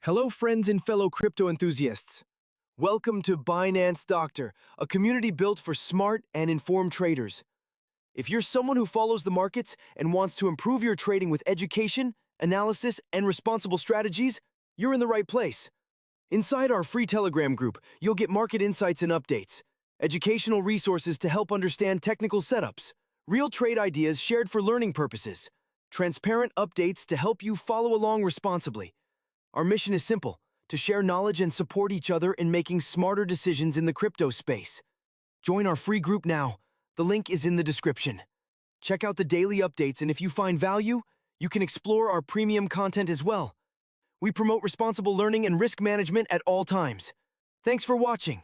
Hello, friends and fellow crypto enthusiasts. Welcome to Binance Doctor, a community built for smart and informed traders. If you're someone who follows the markets and wants to improve your trading with education, analysis, and responsible strategies, you're in the right place. Inside our free Telegram group, you'll get market insights and updates, educational resources to help understand technical setups, real trade ideas shared for learning purposes, transparent updates to help you follow along responsibly. Our mission is simple: to share knowledge and support each other in making smarter decisions in the crypto space. Join our free group now. The link is in the description. Check out the daily updates, and if you find value, you can explore our premium content as well. We promote responsible learning and risk management at all times. Thanks for watching.